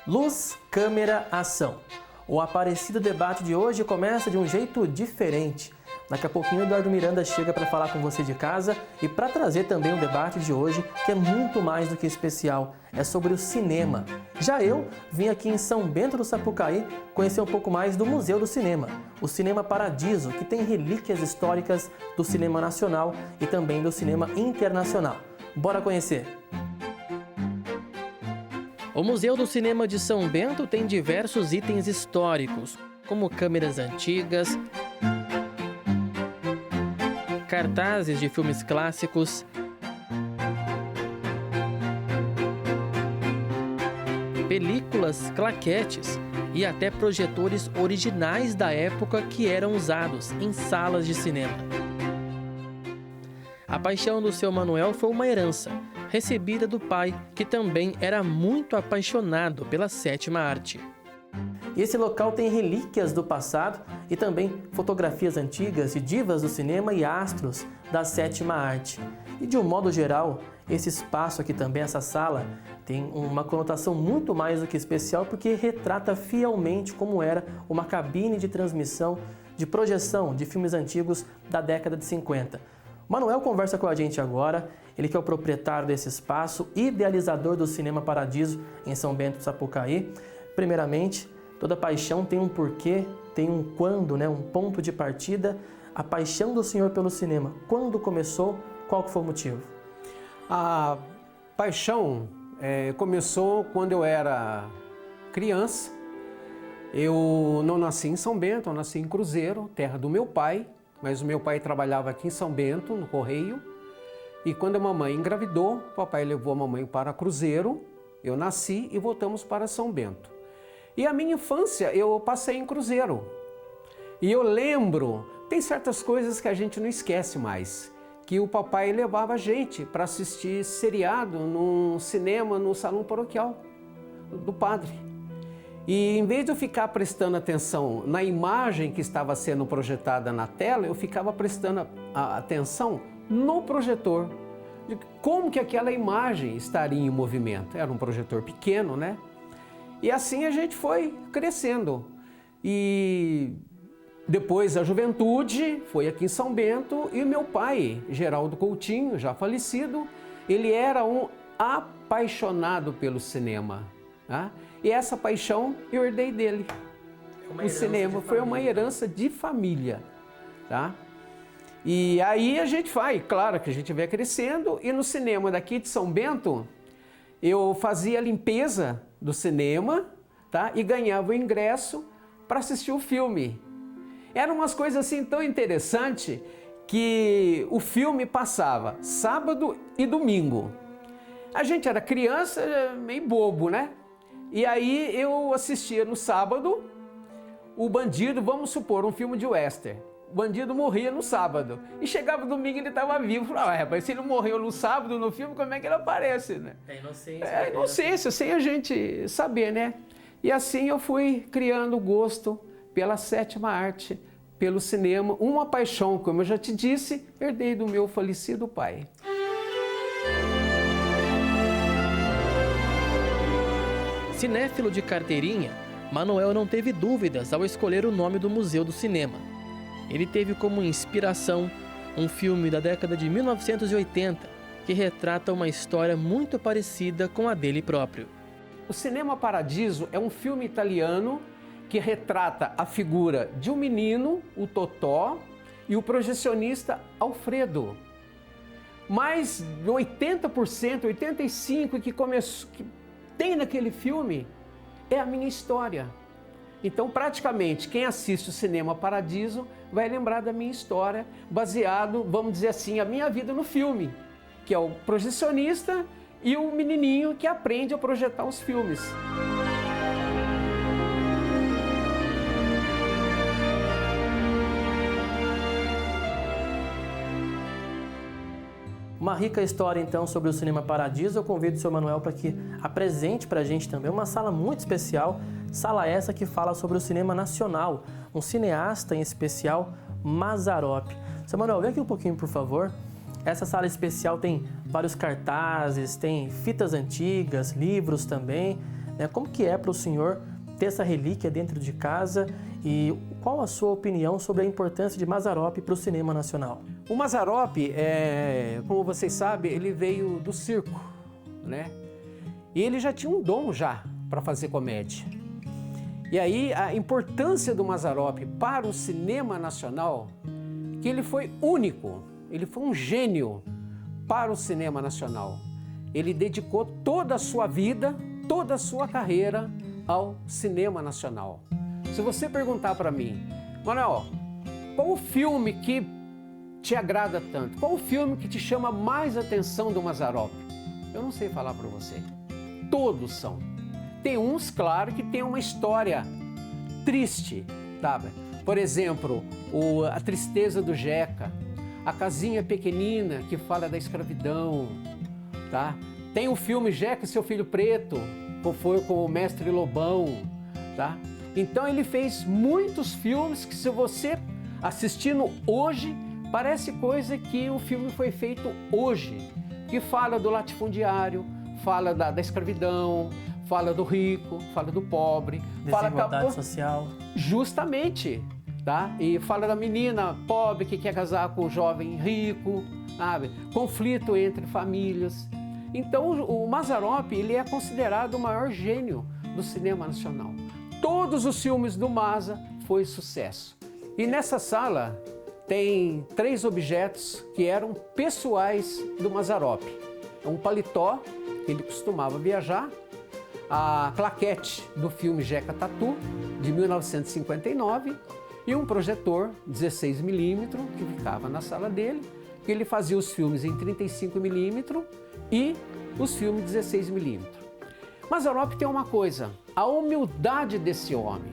Luz, câmera, ação. O Aparecido Debate de hoje começa de um jeito diferente. Daqui a pouquinho o Eduardo Miranda chega para falar com você de casa e para trazer também o debate de hoje, que é muito mais do que especial, é sobre o cinema. Já eu vim aqui em São Bento do Sapucaí conhecer um pouco mais do Museu do Cinema, o Cinema Paradiso, que tem relíquias históricas do cinema nacional e também do cinema internacional. Bora conhecer! O Museu do Cinema de São Bento tem diversos itens históricos, como câmeras antigas, cartazes de filmes clássicos, películas, claquetes e até projetores originais da época que eram usados em salas de cinema. A paixão do seu Manuel foi uma herança, recebida do pai, que também era muito apaixonado pela sétima arte. E esse local tem relíquias do passado e também fotografias antigas de divas do cinema e astros da sétima arte. E de um modo geral, esse espaço aqui também, essa sala, tem uma conotação muito mais do que especial porque retrata fielmente como era uma cabine de transmissão, de projeção de filmes antigos da década de 50. Manuel conversa com a gente agora, ele que é o proprietário desse espaço, idealizador do Cinema Paradiso em São Bento do Sapucaí. Primeiramente, toda paixão tem um porquê, tem um quando, né? Um ponto de partida. A paixão do senhor pelo cinema, quando começou, qual que foi o motivo? A paixão começou quando eu era criança. Eu não nasci em São Bento, eu nasci em Cruzeiro, terra do meu pai, mas o meu pai trabalhava aqui em São Bento, no Correio. E quando a mamãe engravidou, o papai levou a mamãe para Cruzeiro, eu nasci e voltamos para São Bento. E a minha infância eu passei em Cruzeiro. E eu lembro, tem certas coisas que a gente não esquece mais, que o papai levava a gente para assistir seriado no cinema, no salão paroquial do padre. E em vez de eu ficar prestando atenção na imagem que estava sendo projetada na tela, eu ficava prestando atenção no projetor, de como que aquela imagem estaria em movimento. Era um projetor pequeno, né? E assim a gente foi crescendo. E depois a juventude foi aqui em São Bento e meu pai, Geraldo Coutinho, já falecido, ele era um apaixonado pelo cinema, tá? E essa paixão eu herdei dele. O cinema foi uma herança de família, tá? E aí a gente vai, claro que a gente vai crescendo, e no cinema daqui de São Bento, eu fazia a limpeza do cinema, tá? E ganhava o ingresso para assistir o filme. Eram umas coisas assim tão interessantes que o filme passava sábado e domingo. A gente era criança, meio bobo, né? E aí eu assistia no sábado o bandido, vamos supor, um filme de western. O bandido morria no sábado. E chegava domingo e ele estava vivo. Falava, rapaz, se ele morreu no sábado no filme, como é que ele aparece, né? É inocência. É inocência, sem a gente saber, né? E assim eu fui criando gosto pela sétima arte, pelo cinema. Uma paixão, como eu já te disse, herdei do meu falecido pai. Cinéfilo de carteirinha, Manuel não teve dúvidas ao escolher o nome do Museu do Cinema. Ele teve como inspiração um filme da década de 1980 que retrata uma história muito parecida com a dele próprio. O Cinema Paradiso é um filme italiano que retrata a figura de um menino, o Totó, e o projecionista Alfredo. Mas 80%, 85% que tem naquele filme é a minha história. Então, praticamente, quem assiste o Cinema Paradiso vai lembrar da minha história, baseado, vamos dizer assim, a minha vida no filme, que é o projecionista e o menininho que aprende a projetar os filmes. Uma rica história, então, sobre o Cinema Paradiso. Eu convido o seu Manuel para que apresente para a gente também uma sala muito especial, sala essa que fala sobre o cinema nacional, um cineasta em especial, Mazzaropi. Seu Manuel, vem aqui um pouquinho, por favor. Essa sala especial tem vários cartazes, tem fitas antigas, livros também. né? Como que é para o senhor ter essa relíquia dentro de casa e qual a sua opinião sobre a importância de Mazzaropi para o cinema nacional? O Mazzaropi, como vocês sabem, ele veio do circo, né? E ele já tinha um dom já para fazer comédia. E aí a importância do Mazzaropi para o cinema nacional, que ele foi único, ele foi um gênio para o cinema nacional. Ele dedicou toda a sua vida, toda a sua carreira ao cinema nacional. Se você perguntar para mim, Manuel, qual o filme que te agrada tanto? Qual o filme que te chama mais atenção do Mazzaropi? Eu não sei falar para você. Todos são. Tem uns, claro, que tem uma história triste, tá? Por exemplo, A Tristeza do Jeca, A Casinha Pequenina, que fala da escravidão, tá? Tem o filme Jeca e Seu Filho Preto, que foi com o Mestre Lobão, tá? Então ele fez muitos filmes que, se você assistindo hoje, parece coisa que o filme foi feito hoje, que fala do latifundiário, fala da escravidão, fala do rico, fala do pobre, desigualdade social. Justamente, tá? E fala da menina pobre que quer casar com o jovem rico, sabe? Conflito entre famílias. Então o Mazzaropi, ele é considerado o maior gênio do cinema nacional. Todos os filmes do Mazza foi sucesso. E nessa sala tem 3 objetos que eram pessoais do Mazzaropi. Um paletó, que ele costumava viajar, a claquete do filme Jeca Tatu, de 1959, e um projetor 16mm que ficava na sala dele, que ele fazia os filmes em 35mm e os filmes 16mm. Mazzaropi tem uma coisa, a humildade desse homem.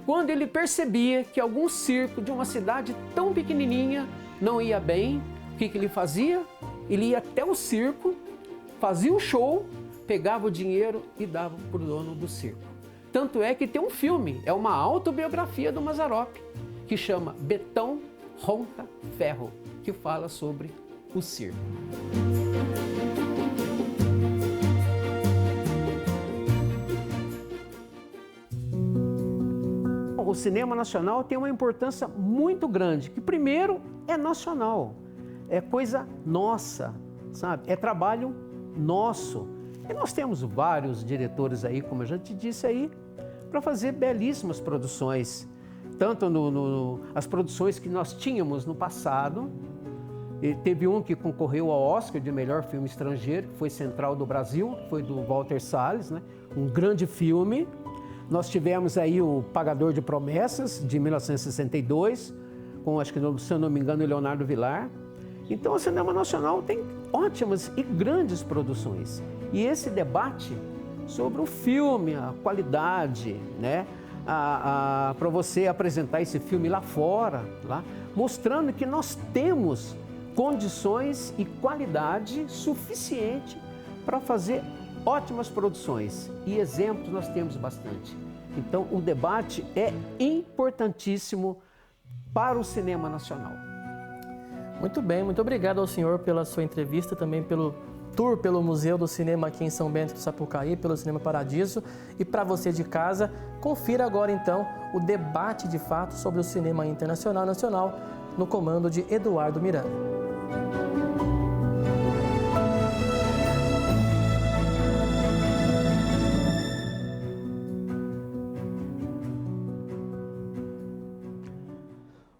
Quando ele percebia que algum circo de uma cidade tão pequenininha não ia bem, o que ele fazia? Ele ia até o circo, fazia um show, pegava o dinheiro e dava para o dono do circo. Tanto é que tem um filme, é uma autobiografia do Mazzaropi, que chama Betão, Ronca, Ferro, que fala sobre o circo. O cinema nacional tem uma importância muito grande, que primeiro é nacional, é coisa nossa, sabe? É trabalho nosso. E nós temos vários diretores aí, como eu já te disse aí, para fazer belíssimas produções. Tanto as produções que nós tínhamos no passado, e teve um que concorreu ao Oscar de melhor filme estrangeiro, que foi Central do Brasil, foi do Walter Salles, né? Um grande filme. Nós tivemos aí o Pagador de Promessas, de 1962, com, acho que, se eu não me engano, Leonardo Vilar. Então, o cinema nacional tem ótimas e grandes produções. E esse debate sobre o filme, a qualidade, né? Para você apresentar esse filme lá fora, mostrando que nós temos condições e qualidade suficiente para fazer ótimas produções. E exemplos nós temos bastante. Então, o debate é importantíssimo para o cinema nacional. Muito bem, muito obrigado ao senhor pela sua entrevista, também pelo tour pelo Museu do Cinema aqui em São Bento do Sapucaí, pelo Cinema Paradiso. E para você de casa, confira agora então o debate de fato sobre o cinema internacional e nacional no comando de Eduardo Miranda.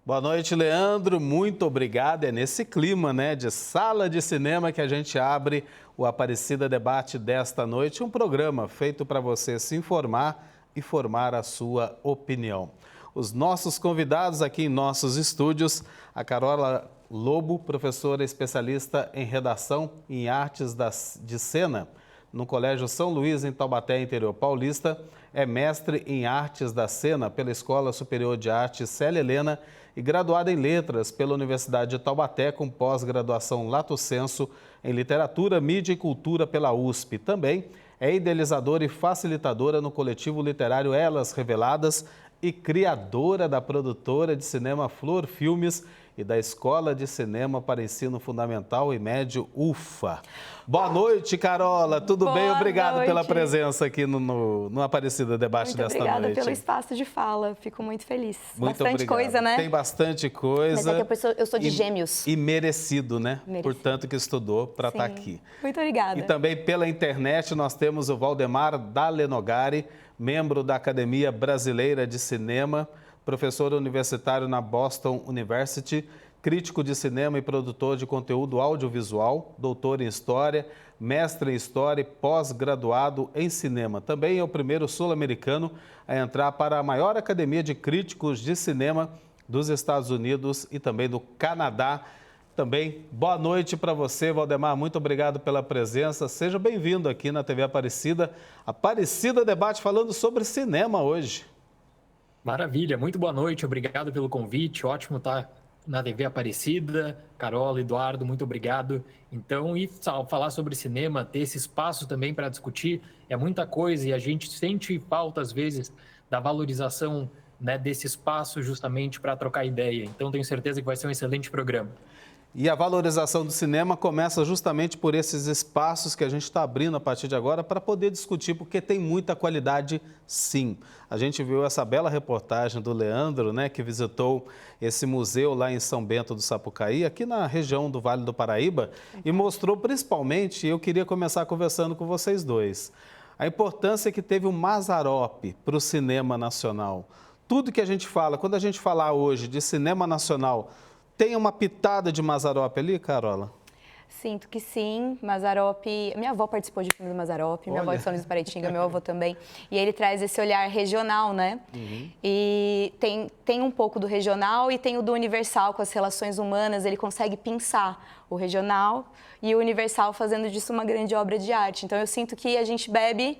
Boa noite, Leandro. Muito obrigado. É nesse clima, né, de sala de cinema que a gente abre o Aparecida Debate desta noite, um programa feito para você se informar e formar a sua opinião. Os nossos convidados aqui em nossos estúdios, a Carola Lobo, professora especialista em redação em artes de cena, no Colégio São Luís, em Taubaté, interior paulista, é mestre em artes da cena pela Escola Superior de Artes Célia Helena e graduada em letras pela Universidade de Taubaté, com pós-graduação lato sensu em literatura, mídia e cultura pela USP. Também é idealizadora e facilitadora no coletivo literário Elas Reveladas e criadora da produtora de cinema Flor Filmes e da Escola de Cinema para Ensino Fundamental e Médio, UFA. Boa noite, Carola. Tudo bem? Obrigado pela presença aqui no Aparecida Debate desta noite. Muito obrigada pelo espaço de fala. Fico muito feliz. Muito bastante obrigado. Coisa, né? Tem bastante coisa. Mas é que eu sou de Gêmeos. E merecido, né? Merecido. Portanto, que estudou para estar aqui. Muito obrigada. E também pela internet nós temos o Valdemar Dalenogari, membro da Academia Brasileira de Cinema, professor universitário na Boston University, crítico de cinema e produtor de conteúdo audiovisual, doutor em História, mestre em História e pós-graduado em Cinema. Também é o primeiro sul-americano a entrar para a maior academia de críticos de cinema dos Estados Unidos e também do Canadá. Também, boa noite para você, Valdemar. Muito obrigado pela presença. Seja bem-vindo aqui na TV Aparecida. Aparecida Debate falando sobre cinema hoje. Maravilha, muito boa noite. Obrigado pelo convite. Ótimo estar na TV Aparecida. Carola, Eduardo, muito obrigado. Então, e falar sobre cinema, ter esse espaço também para discutir, é muita coisa e a gente sente falta, às vezes, da valorização, né, desse espaço justamente para trocar ideia. Então, tenho certeza que vai ser um excelente programa. E a valorização do cinema começa justamente por esses espaços que a gente está abrindo a partir de agora para poder discutir, porque tem muita qualidade, sim. A gente viu essa bela reportagem do Leandro, né, que visitou esse museu lá em São Bento do Sapucaí, aqui na região do Vale do Paraíba, e mostrou principalmente, eu queria começar conversando com vocês dois, a importância que teve o Mazzaropi para o cinema nacional. Tudo que a gente fala, quando a gente falar hoje de cinema nacional, tem uma pitada de Mazzaropi ali, Carola? Sinto que sim. Mazzaropi... Minha avó participou de filme do Mazzaropi, minha avó é de São Luís do Paraitinga, meu avô também. E ele traz esse olhar regional, né? Uhum. E tem um pouco do regional e tem o do universal, com as relações humanas. Ele consegue pensar o regional e o universal, fazendo disso uma grande obra de arte. Então, eu sinto que a gente bebe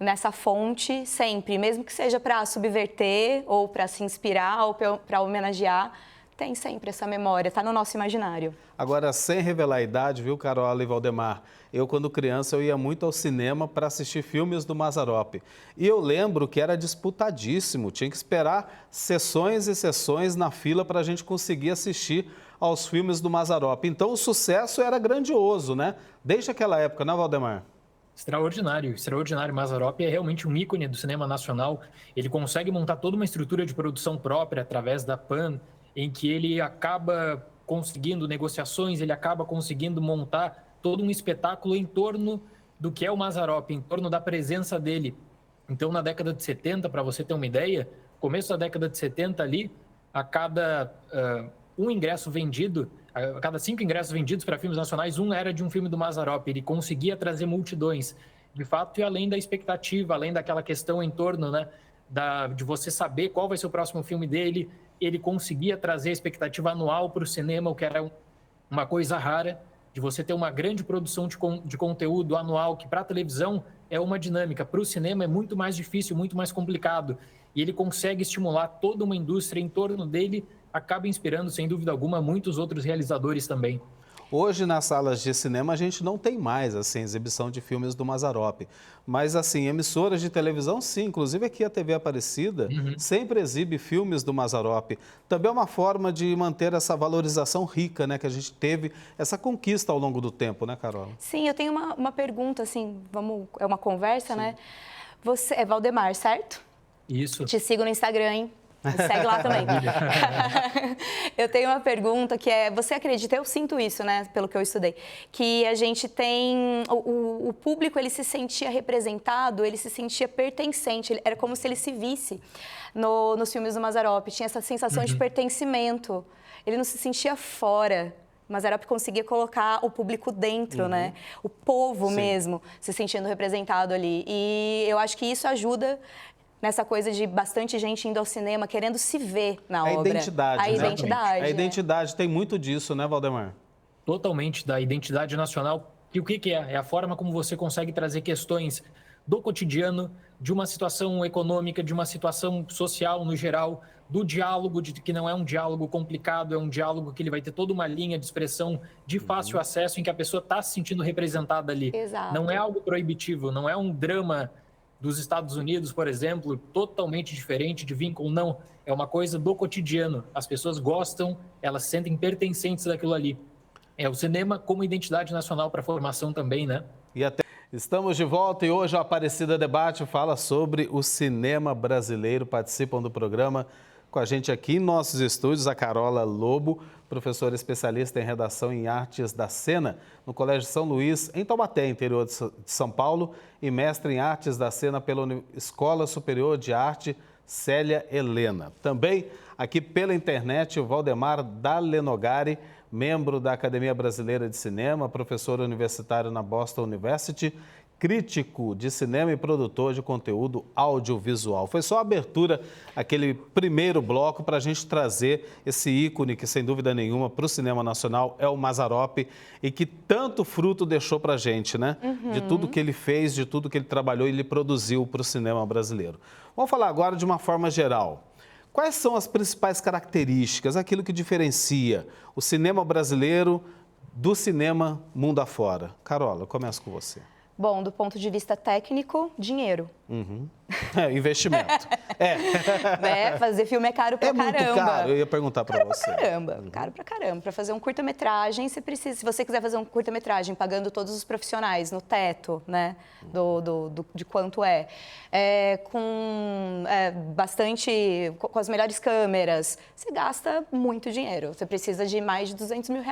nessa fonte sempre, mesmo que seja para subverter ou para se inspirar ou para homenagear. Tem sempre essa memória, está no nosso imaginário. Agora, sem revelar a idade, viu, Carola e Valdemar? Eu, quando criança, eu ia muito ao cinema para assistir filmes do Mazzaropi. E eu lembro que era disputadíssimo, tinha que esperar sessões e sessões na fila para a gente conseguir assistir aos filmes do Mazzaropi. Então, o sucesso era grandioso, né? Desde aquela época, né, Valdemar? Extraordinário, extraordinário. Mazzaropi é realmente um ícone do cinema nacional. Ele consegue montar toda uma estrutura de produção própria através da PAN, em que ele acaba conseguindo negociações, ele acaba conseguindo montar todo um espetáculo em torno do que é o Mazzaropi, em torno da presença dele. Então, na década de 70, para você ter uma ideia, começo da década de 70 ali, a cada a cada 5 ingressos vendidos para filmes nacionais, um era de um filme do Mazzaropi. Ele conseguia trazer multidões, de fato, e além da expectativa, além daquela questão em torno, né, de você saber qual vai ser o próximo filme dele, ele conseguia trazer a expectativa anual para o cinema, o que era uma coisa rara, de você ter uma grande produção de conteúdo anual, que para a televisão é uma dinâmica, para o cinema é muito mais difícil, muito mais complicado. E ele consegue estimular toda uma indústria em torno dele, acaba inspirando, sem dúvida alguma, muitos outros realizadores também. Hoje, nas salas de cinema, a gente não tem mais, assim, exibição de filmes do Mazzaropi. Mas, assim, emissoras de televisão, sim. Inclusive, aqui a TV Aparecida sempre exibe filmes do Mazzaropi. Também é uma forma de manter essa valorização rica, né? Que a gente teve, essa conquista ao longo do tempo, né, Carola? Sim, eu tenho uma pergunta, assim, é uma conversa, sim, né? Você é Valdemar, certo? Isso. Te sigo no Instagram, hein? Me segue lá também. Eu tenho uma pergunta que é, você acredita, eu sinto isso, né, pelo que eu estudei, que a gente tem, o público, ele se sentia representado, ele se sentia pertencente, era como se ele se visse nos filmes do Mazzaropi, tinha essa sensação de pertencimento, ele não se sentia fora. Mazzaropi conseguia colocar o público dentro, né? O povo mesmo se sentindo representado ali. E eu acho que isso ajuda nessa coisa de bastante gente indo ao cinema, querendo se ver na obra. Identidade, a identidade. A identidade tem muito disso, né, Valdemar? Totalmente, da identidade nacional. E o que é? É a forma como você consegue trazer questões do cotidiano, de uma situação econômica, de uma situação social no geral, do diálogo, que não é um diálogo complicado, é um diálogo que ele vai ter toda uma linha de expressão de fácil acesso, em que a pessoa está se sentindo representada ali. Exato. Não é algo proibitivo, não é um drama dos Estados Unidos, por exemplo, totalmente diferente de vínculo, não. É uma coisa do cotidiano. As pessoas gostam, elas se sentem pertencentes daquilo ali. É o cinema como identidade nacional para a formação também, né? Estamos de volta e hoje a Aparecida Debate fala sobre o cinema brasileiro. Participam do programa com a gente aqui em nossos estúdios a Carola Lobo, professora especialista em redação em artes da cena no Colégio São Luís, em Taubaté, interior de São Paulo, e mestre em artes da cena pela Escola Superior de Arte Célia Helena. Também aqui pela internet o Valdemar Dalenogari, membro da Academia Brasileira de Cinema, professor universitário na Boston University, crítico de cinema e produtor de conteúdo audiovisual. Foi só a abertura, aquele primeiro bloco, para a gente trazer esse ícone que, sem dúvida nenhuma, para o cinema nacional é o Mazzaropi e que tanto fruto deixou para a gente, né? De tudo que ele fez, de tudo que ele trabalhou e ele produziu para o cinema brasileiro. Vamos falar agora de uma forma geral. Quais são as principais características, aquilo que diferencia o cinema brasileiro do cinema mundo afora? Carola, eu começo com você. Bom, do ponto de vista técnico, dinheiro. Investimento. Né? Fazer filme é caro pra caramba. É muito caro, eu ia perguntar para você. Caro pra caramba. Para fazer um curta-metragem, você precisa, se você quiser fazer um curta-metragem pagando todos os profissionais no teto, né, de quanto com as melhores câmeras, você gasta muito dinheiro. Você precisa de mais de R$200 mil.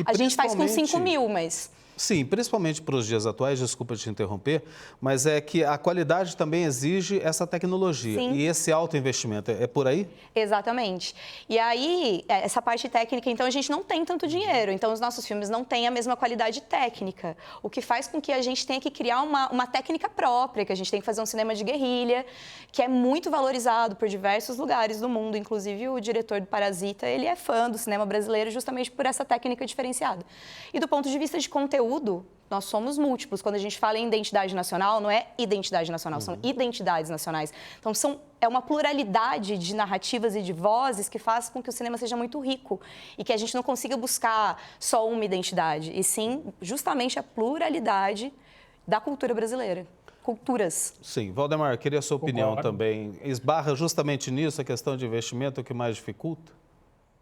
A gente faz com 5 mil, mas... Sim, principalmente para os dias atuais, desculpa te interromper, mas é que a qualidade também exige essa tecnologia. Sim. E esse alto investimento, é por aí? Exatamente. E aí, essa parte técnica, então, a gente não tem tanto dinheiro, então os nossos filmes não têm a mesma qualidade técnica, o que faz com que a gente tenha que criar uma técnica própria, que a gente tem que fazer um cinema de guerrilha, que é muito valorizado por diversos lugares do mundo, inclusive o diretor do Parasita, ele é fã do cinema brasileiro justamente por essa técnica diferenciada. E do ponto de vista de conteúdo, nós somos múltiplos. Quando a gente fala em identidade nacional, não é identidade nacional, são identidades nacionais. Então, é uma pluralidade de narrativas e de vozes que faz com que o cinema seja muito rico e que a gente não consiga buscar só uma identidade, e sim, justamente a pluralidade da cultura brasileira. Culturas. Sim. Valdemar, queria a sua opinião também. Esbarra justamente nisso a questão de investimento, o que mais dificulta?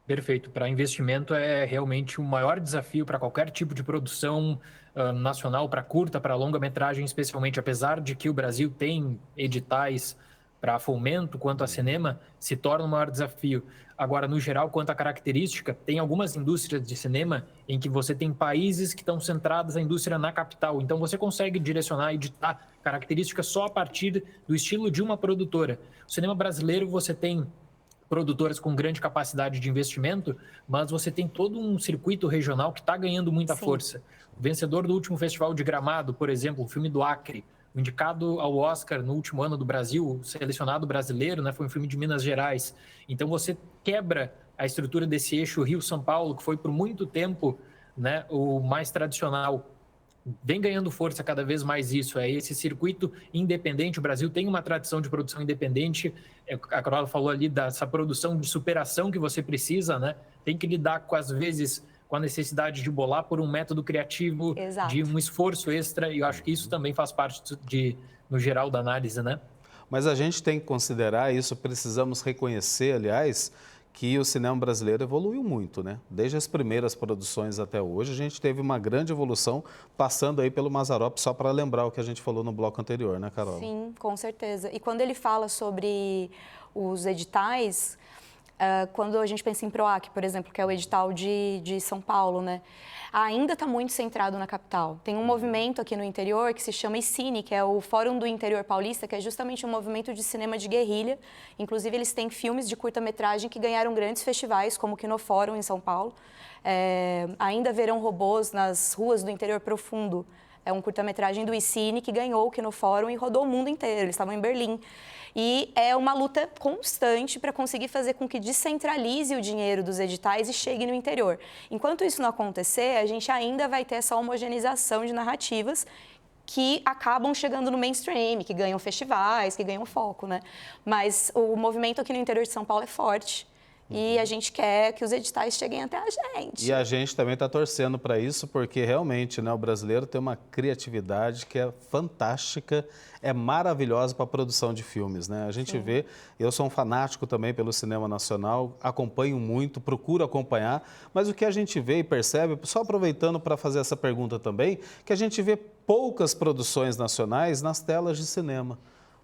Perfeito. Para investimento é realmente o maior desafio para qualquer tipo de produção nacional, para curta, para longa-metragem, especialmente, apesar de que o Brasil tem editais para fomento quanto a cinema, se torna o maior desafio. Agora, no geral, quanto à característica, tem algumas indústrias de cinema em que você tem países que estão centradas a indústria na capital. Então, você consegue direcionar e editar características só a partir do estilo de uma produtora. O cinema brasileiro, você tem produtoras com grande capacidade de investimento, mas você tem todo um circuito regional que está ganhando muita força. O vencedor do último Festival de Gramado, por exemplo, o filme do Acre, indicado ao Oscar no último ano do Brasil, selecionado brasileiro, né, foi um filme de Minas Gerais. Então você quebra a estrutura desse eixo Rio-São Paulo, que foi por muito tempo, né, o mais tradicional. Vem ganhando força cada vez mais isso, é esse circuito independente. O Brasil tem uma tradição de produção independente, a Carola falou ali dessa produção de superação que você precisa, né? Tem que lidar com, às vezes, com a necessidade de bolar por um método criativo, Exato. De um esforço extra, e eu acho que isso também faz parte no geral da análise, né? Mas a gente tem que considerar isso, precisamos reconhecer, aliás, que o cinema brasileiro evoluiu muito, né? Desde as primeiras produções até hoje, a gente teve uma grande evolução, passando aí pelo Mazzaropi, só para lembrar o que a gente falou no bloco anterior, né, Carol? Sim, com certeza. E quando ele fala sobre os editais, quando a gente pensa em PROAC, por exemplo, que é o edital de São Paulo, né? Ainda está muito centrado na capital. Tem um movimento aqui no interior que se chama ICINE, que é o Fórum do Interior Paulista, que é justamente um movimento de cinema de guerrilha. Inclusive, eles têm filmes de curta-metragem que ganharam grandes festivais, como o Kinofórum em São Paulo. Ainda Verão Robôs nas Ruas do Interior Profundo. É um curta-metragem do ICINE que ganhou o Kinofórum e rodou o mundo inteiro. Eles estavam em Berlim. E é uma luta constante para conseguir fazer com que descentralize o dinheiro dos editais e chegue no interior. Enquanto isso não acontecer, a gente ainda vai ter essa homogeneização de narrativas que acabam chegando no mainstream, que ganham festivais, que ganham foco, né? Mas o movimento aqui no interior de São Paulo é forte. e a gente quer que os editais cheguem até a gente. E a gente também está torcendo para isso, porque realmente, né, o brasileiro tem uma criatividade que é fantástica, é maravilhosa para a produção de filmes, né? A gente vê, eu sou um fanático também pelo cinema nacional, acompanho muito, procuro acompanhar, mas o que a gente vê e percebe, só aproveitando para fazer essa pergunta também, que a gente vê poucas produções nacionais nas telas de cinema.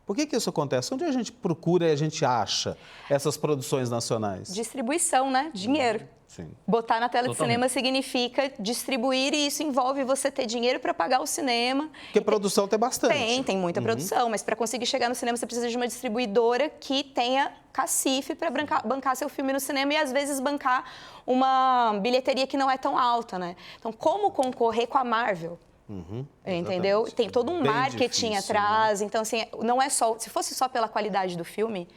Por que isso acontece? Onde a gente procura e a gente acha essas produções nacionais? Distribuição, né? Dinheiro. Sim. Botar na tela de Totalmente. cinema significa distribuir e isso envolve você ter dinheiro para pagar o cinema. Porque produção tem bastante. Tem muita produção, mas para conseguir chegar no cinema você precisa de uma distribuidora que tenha cacife para bancar seu filme no cinema e às vezes bancar uma bilheteria que não é tão alta, né? Então, como concorrer com a Marvel? Entendeu? Exatamente. Tem todo um Bem marketing difícil, atrás. Então, assim, não é só. Se fosse só pela qualidade do filme,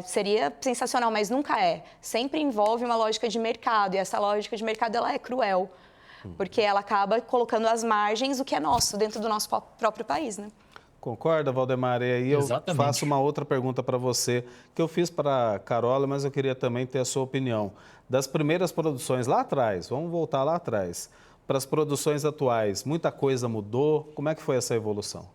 seria sensacional, mas nunca é. Sempre envolve uma lógica de mercado, e essa lógica de mercado ela é cruel, porque ela acaba colocando às margens o que é nosso, dentro do nosso próprio país, né? Concorda, Valdemar? E aí eu Exatamente. faço uma outra pergunta para você, que eu fiz para a Carola, mas eu queria também ter a sua opinião. Das primeiras produções lá atrás, vamos voltar lá atrás, para as produções atuais, muita coisa mudou? Como é que foi essa evolução?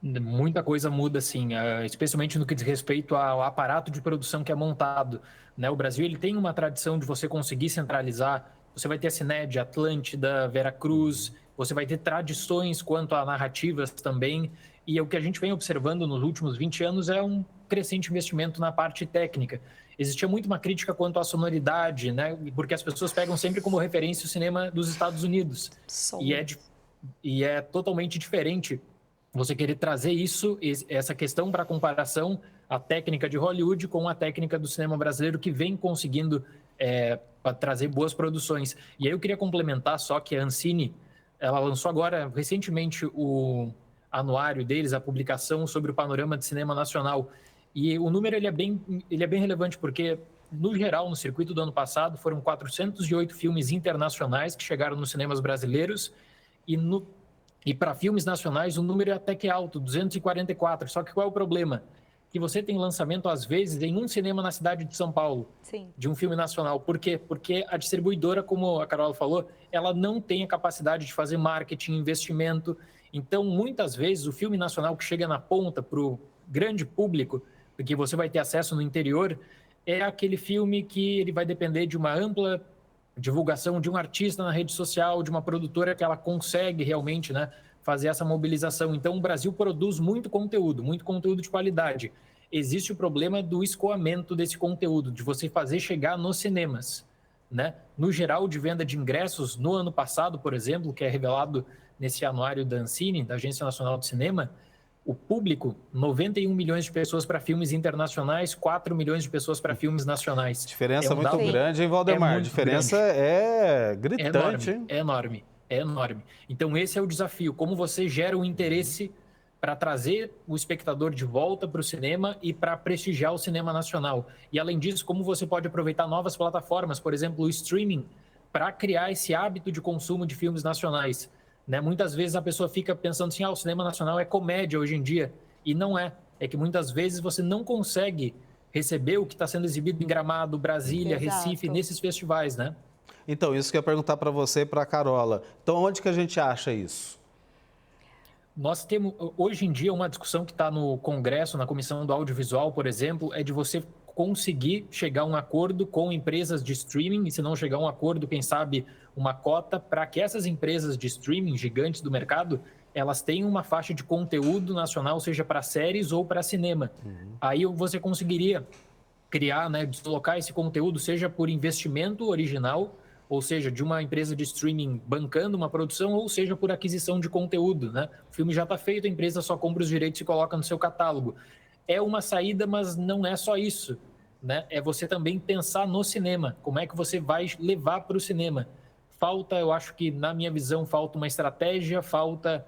Muita coisa muda, sim, especialmente no que diz respeito ao aparato de produção que é montado, né? O Brasil ele tem uma tradição de você conseguir centralizar. Você vai ter a Cined, Atlântida, Veracruz, você vai ter tradições quanto a narrativas também. E o que a gente vem observando nos últimos 20 anos é um crescente investimento na parte técnica. Existia muito uma crítica quanto à sonoridade, né? Porque as pessoas pegam sempre como referência o cinema dos Estados Unidos. Som. E é totalmente diferente você querer trazer essa questão para comparação, a técnica de Hollywood com a técnica do cinema brasileiro que vem conseguindo trazer boas produções. E aí eu queria complementar só que a Ancine, ela lançou agora, recentemente, o anuário deles, a publicação sobre o panorama de cinema nacional. E o número ele é bem relevante, porque, no geral, no circuito do ano passado, foram 408 filmes internacionais que chegaram nos cinemas brasileiros, e para filmes nacionais o número é até que alto, 244. Só que qual é o problema? Que você tem lançamento, às vezes, em um cinema na cidade de São Paulo, Sim. de um filme nacional. Por quê? Porque a distribuidora, como a Carola falou, ela não tem a capacidade de fazer marketing, investimento. Então, muitas vezes, o filme nacional que chega na ponta para o grande público, que você vai ter acesso no interior, é aquele filme que ele vai depender de uma ampla divulgação de um artista na rede social, de uma produtora que ela consegue realmente, né, fazer essa mobilização. Então, o Brasil produz muito conteúdo de qualidade. Existe o problema do escoamento desse conteúdo, de você fazer chegar nos cinemas, né? No geral de venda de ingressos, no ano passado, por exemplo, que é revelado nesse anuário da Ancine, da Agência Nacional de Cinema, o público, 91 milhões de pessoas para filmes internacionais, 4 milhões de pessoas para filmes nacionais. Diferença muito dado grande, hein, Valdemar? muito Diferença grande. é gritante, hein? É enorme. Então, esse é o desafio. Como você gera um interesse para trazer o espectador de volta para o cinema e para prestigiar o cinema nacional. E, além disso, como você pode aproveitar novas plataformas, por exemplo, o streaming, para criar esse hábito de consumo de filmes nacionais. Né? Muitas vezes a pessoa fica pensando assim, o cinema nacional é comédia hoje em dia. E não é. É que muitas vezes você não consegue receber o que está sendo exibido em Gramado, Brasília, Exato. Recife, nesses festivais, né? Então, isso que eu ia perguntar para você e para a Carola. Então, onde que a gente acha isso? Nós temos, hoje em dia, uma discussão que está no Congresso, na Comissão do Audiovisual, por exemplo, é de você conseguir chegar a um acordo com empresas de streaming, e se não chegar a um acordo, quem sabe, uma cota, para que essas empresas de streaming, gigantes do mercado, elas tenham uma faixa de conteúdo nacional, seja para séries ou para cinema. Aí você conseguiria criar, né, deslocar esse conteúdo, seja por investimento original, ou seja, de uma empresa de streaming bancando uma produção, ou seja, por aquisição de conteúdo, né? O filme já está feito, a empresa só compra os direitos e coloca no seu catálogo. É uma saída, mas não é só isso, né? É você também pensar no cinema, como é que você vai levar para o cinema. Falta, eu acho que, na minha visão, falta uma estratégia, falta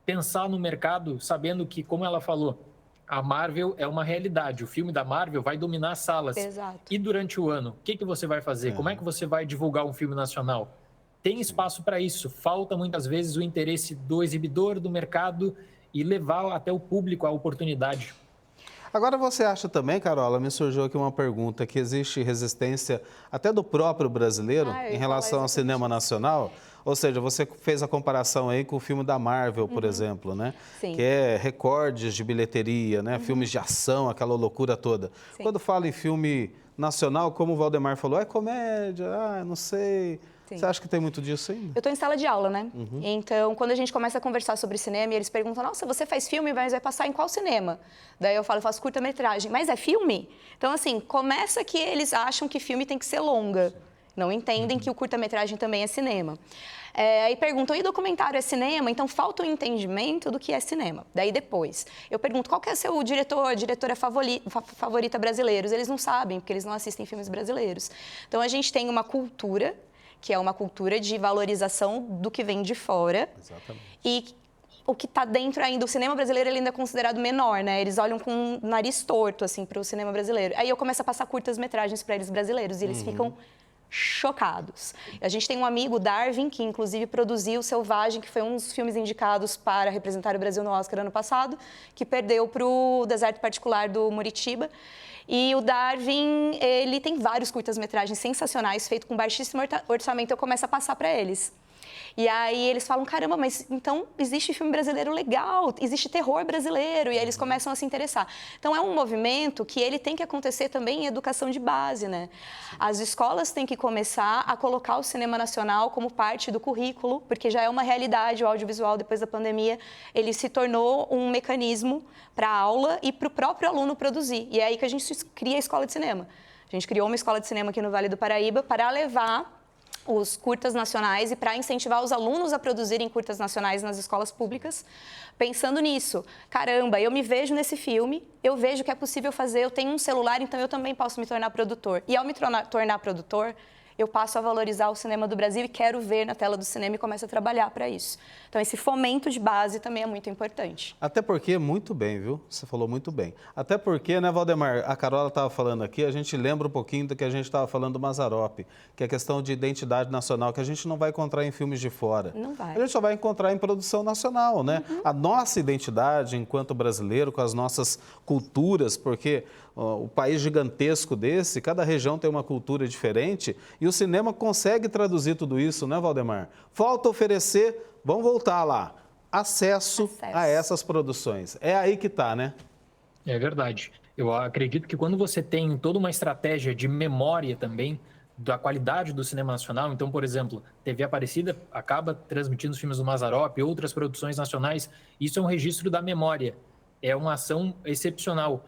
pensar no mercado, sabendo que, como ela falou, a Marvel é uma realidade. O filme da Marvel vai dominar as salas. Exato. E durante o ano, o que você vai fazer? Como é que você vai divulgar um filme nacional? Tem espaço para isso. Falta, muitas vezes, o interesse do exibidor, do mercado, e levar até o público a oportunidade. Agora, você acha também, Carola, me surgiu aqui uma pergunta, que existe resistência até do próprio brasileiro em relação ao cinema nacional? Ou seja, você fez a comparação aí com o filme da Marvel, por exemplo, né? Sim. Que é recordes de bilheteria, né? Filmes de ação, aquela loucura toda. Sim. Quando fala em filme nacional, como o Valdemar falou, é comédia, não sei. Sim. Você acha que tem muito disso ainda? Eu estou em sala de aula, né? Então, quando a gente começa a conversar sobre cinema, eles perguntam, nossa, você faz filme, mas vai passar em qual cinema? Daí eu falo, eu faço curta-metragem. Mas é filme? Então, assim, começa que eles acham que filme tem que ser longa. Não entendem que o curta-metragem também é cinema. Aí perguntam, e documentário é cinema? Então, falta o entendimento do que é cinema. Daí, depois, eu pergunto, qual que é seu diretor, diretora favorita brasileiros? Eles não sabem, porque eles não assistem filmes brasileiros. Então, a gente tem uma cultura, que é uma cultura de valorização do que vem de fora. Exatamente. E o que está dentro ainda, o cinema brasileiro ele ainda é considerado menor, né? Eles olham com o nariz torto, assim, para o cinema brasileiro. Aí eu começo a passar curtas-metragens para eles brasileiros e eles ficam chocados. A gente tem um amigo, Darwin, que inclusive produziu Selvagem, que foi um dos filmes indicados para representar o Brasil no Oscar ano passado, que perdeu para o Deserto Particular do Muritiba. E o Darwin, ele tem vários curtas-metragens sensacionais, feito com baixíssimo orçamento, eu começo a passar para eles. E aí eles falam, caramba, mas então existe filme brasileiro legal, existe terror brasileiro, e aí eles começam a se interessar. Então é um movimento que ele tem que acontecer também em educação de base, né? As escolas têm que começar a colocar o cinema nacional como parte do currículo, porque já é uma realidade, o audiovisual depois da pandemia, ele se tornou um mecanismo para a aula e para o próprio aluno produzir. E é aí que a gente cria a escola de cinema. A gente criou uma escola de cinema aqui no Vale do Paraíba para levar os curtas nacionais e para incentivar os alunos a produzirem curtas nacionais nas escolas públicas, pensando nisso. Caramba, eu me vejo nesse filme, eu vejo que é possível fazer, eu tenho um celular, então eu também posso me tornar produtor. E ao me tornar produtor, eu passo a valorizar o cinema do Brasil e quero ver na tela do cinema e começo a trabalhar para isso. Então, esse fomento de base também é muito importante. Até porque, muito bem, viu? Você falou muito bem. Até porque, né, Valdemar, a Carola estava falando aqui, a gente lembra um pouquinho do que a gente estava falando do Mazzaropi, que é a questão de identidade nacional, que a gente não vai encontrar em filmes de fora. Não vai. A gente só vai encontrar em produção nacional, né? A nossa identidade enquanto brasileiro, com as nossas culturas, porque o país gigantesco desse, cada região tem uma cultura diferente e o cinema consegue traduzir tudo isso, né, Valdemar? Falta oferecer, vamos voltar lá, acesso a essas produções. É aí que está, né? É verdade. Eu acredito que quando você tem toda uma estratégia de memória também, da qualidade do cinema nacional, então, por exemplo, TV Aparecida acaba transmitindo os filmes do Mazzaropi, outras produções nacionais, isso é um registro da memória, é uma ação excepcional.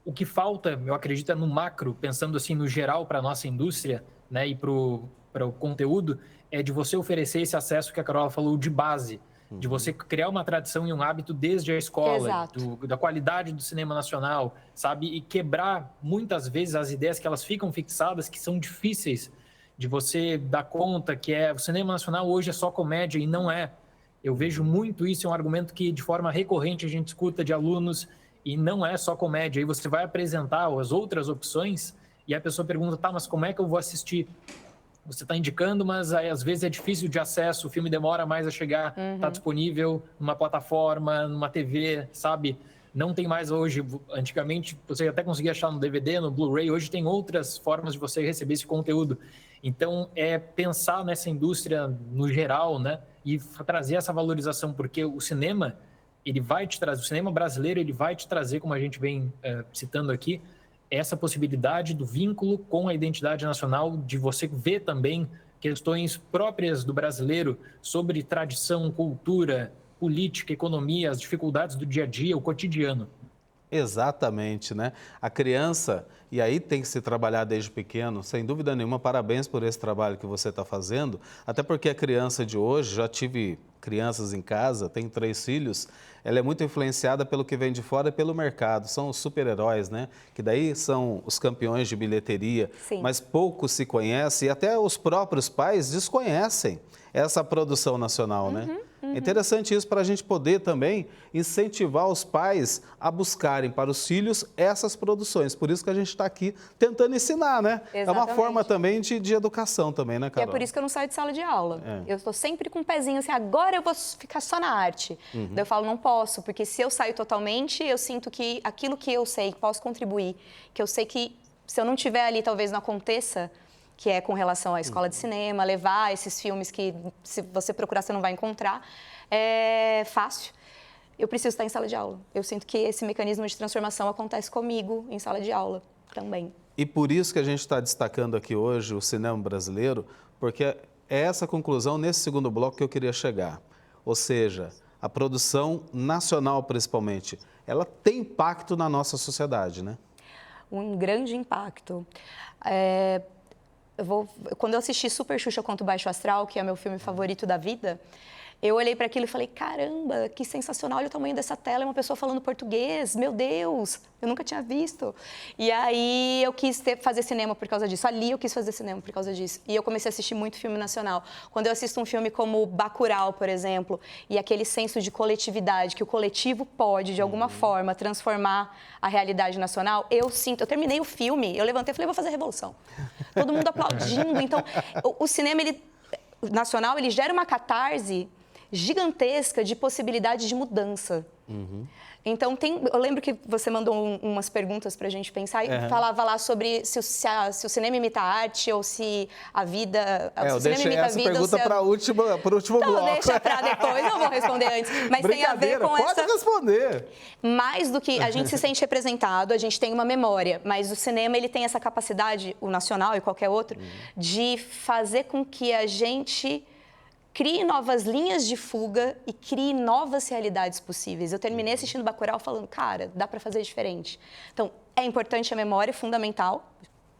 O que falta, eu acredito, é no macro, pensando assim no geral para a nossa indústria, né, e para o conteúdo, é de você oferecer esse acesso que a Carola falou de base, de você criar uma tradição e um hábito desde a escola, da qualidade do cinema nacional, sabe? E quebrar muitas vezes as ideias que elas ficam fixadas, que são difíceis de você dar conta, que o cinema nacional hoje é só comédia e não é. Eu vejo muito isso, é um argumento que de forma recorrente a gente escuta de alunos, e não é só comédia. Aí você vai apresentar as outras opções e a pessoa pergunta, tá, mas como é que eu vou assistir? Você está indicando, mas aí, às vezes é difícil de acesso, o filme demora mais a chegar, está disponível numa plataforma, numa TV, sabe? Não tem mais hoje, antigamente você até conseguia achar no DVD, no Blu-ray, hoje tem outras formas de você receber esse conteúdo. Então, é pensar nessa indústria no geral, né? E trazer essa valorização, porque o cinema, ele vai te trazer, o cinema brasileiro, ele vai te trazer, como a gente vem citando aqui, essa possibilidade do vínculo com a identidade nacional, de você ver também questões próprias do brasileiro sobre tradição, cultura, política, economia, as dificuldades do dia a dia, o cotidiano. Exatamente, né? A criança, e aí tem que se trabalhar desde pequeno, sem dúvida nenhuma, parabéns por esse trabalho que você está fazendo, até porque a criança de hoje, já tive crianças em casa, tenho 3 filhos, ela é muito influenciada pelo que vem de fora e pelo mercado, são os super-heróis, né? Que daí são os campeões de bilheteria, mas pouco se conhece e até os próprios pais desconhecem essa produção nacional, né? É interessante isso para a gente poder também incentivar os pais a buscarem para os filhos essas produções. Por isso que a gente está aqui tentando ensinar, né? Exatamente. É uma forma também de educação também, né, E Carol? é por isso que eu não saio de sala de aula. Eu estou sempre com um pezinho assim, agora eu vou ficar só na arte. Daí eu falo, não posso, porque se eu saio totalmente, eu sinto que aquilo que eu sei, que posso contribuir, que eu sei que se eu não estiver ali, talvez não aconteça, que é com relação à escola de cinema, levar esses filmes que se você procurar você não vai encontrar, é fácil. Eu preciso estar em sala de aula. Eu sinto que esse mecanismo de transformação acontece comigo em sala de aula também. E por isso que a gente está destacando aqui hoje o cinema brasileiro, porque é essa conclusão nesse segundo bloco que eu queria chegar. Ou seja, a produção nacional principalmente, ela tem impacto na nossa sociedade, né? Um grande impacto. Quando eu assisti Super Xuxa contra o Baixo Astral, que é meu filme favorito da vida, eu olhei para aquilo e falei, caramba, que sensacional, olha o tamanho dessa tela, é uma pessoa falando português, meu Deus, eu nunca tinha visto. E aí eu quis fazer cinema por causa disso, ali eu quis fazer cinema por causa disso. E eu comecei a assistir muito filme nacional. Quando eu assisto um filme como Bacurau, por exemplo, e aquele senso de coletividade, que o coletivo pode, de alguma forma, transformar a realidade nacional, eu sinto, eu terminei o filme, eu levantei e falei, vou fazer a revolução. Todo mundo aplaudindo, então o cinema, nacional, ele gera uma catarse gigantesca de possibilidade de mudança. Então, eu lembro que você mandou umas perguntas para a gente pensar e falava lá sobre se o cinema imita a arte ou se a vida... Eu deixei essa pergunta para o último bloco. Deixa para depois, não vou responder antes. Mas tem a ver com pode responder. Mais do que a gente se sente representado, a gente tem uma memória, mas o cinema ele tem essa capacidade, o nacional e qualquer outro, de fazer com que a gente crie novas linhas de fuga e crie novas realidades possíveis. Eu terminei assistindo Bacurau falando, cara, dá para fazer diferente. Então, é importante a memória, é fundamental,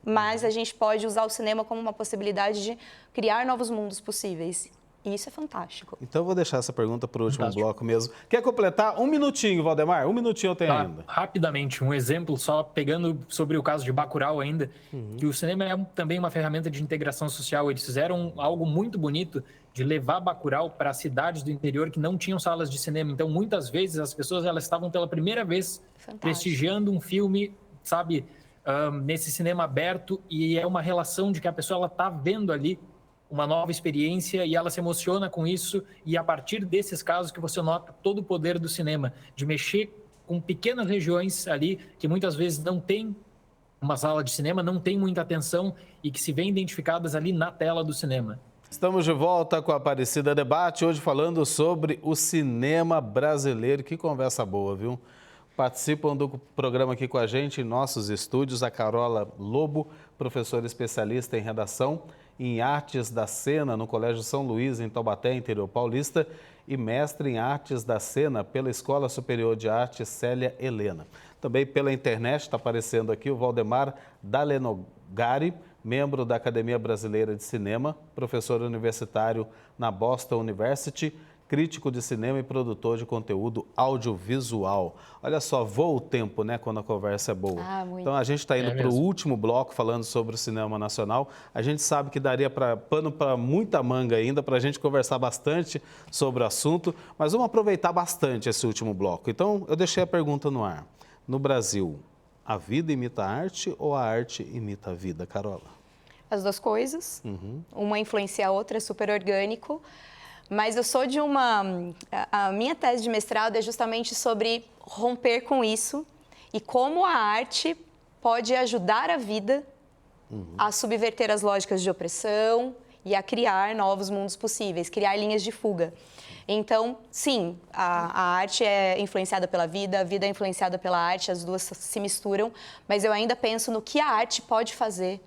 mas a gente pode usar o cinema como uma possibilidade de criar novos mundos possíveis. E isso é fantástico. Então, eu vou deixar essa pergunta para o último bloco mesmo. Quer completar? Um minutinho, Valdemar. Um minutinho eu tenho ainda. Rapidamente, um exemplo, só pegando sobre o caso de Bacurau ainda, que o cinema é também uma ferramenta de integração social. Eles fizeram algo muito bonito de levar Bacurau para cidades do interior que não tinham salas de cinema. Então, muitas vezes, as pessoas elas estavam pela primeira vez prestigiando um filme, sabe, nesse cinema aberto, e é uma relação de que a pessoa ela está vendo ali uma nova experiência e ela se emociona com isso, e a partir desses casos que você nota todo o poder do cinema, de mexer com pequenas regiões ali que muitas vezes não tem uma sala de cinema, não tem muita atenção e que se vêem identificadas ali na tela do cinema. Estamos de volta com a Aparecida Debate, hoje falando sobre o cinema brasileiro. Que conversa boa, viu? Participam do programa aqui com a gente em nossos estúdios a Carola Lobo, professora especialista em redação em Artes da Cena no Colégio São Luís, em Taubaté, interior paulista, e mestre em Artes da Cena pela Escola Superior de Artes Célia Helena. Também pela internet está aparecendo aqui o Valdemar Dalenogari, membro da Academia Brasileira de Cinema, professor universitário na Boston University, crítico de cinema e produtor de conteúdo audiovisual. Olha só, voa o tempo, né, quando a conversa é boa. Então, a gente está indo para o último bloco falando sobre o cinema nacional. A gente sabe que daria pano para muita manga ainda, para a gente conversar bastante sobre o assunto, mas vamos aproveitar bastante esse último bloco. Então, eu deixei a pergunta no ar. No Brasil, a vida imita a arte ou a arte imita a vida, Carola? As duas coisas. Uma influencia a outra, é super orgânico. Mas eu sou de a minha tese de mestrado é justamente sobre romper com isso e como a arte pode ajudar a vida a subverter as lógicas de opressão e a criar novos mundos possíveis, criar linhas de fuga. Então, sim, a arte é influenciada pela vida, a vida é influenciada pela arte, as duas se misturam, mas eu ainda penso no que a arte pode fazer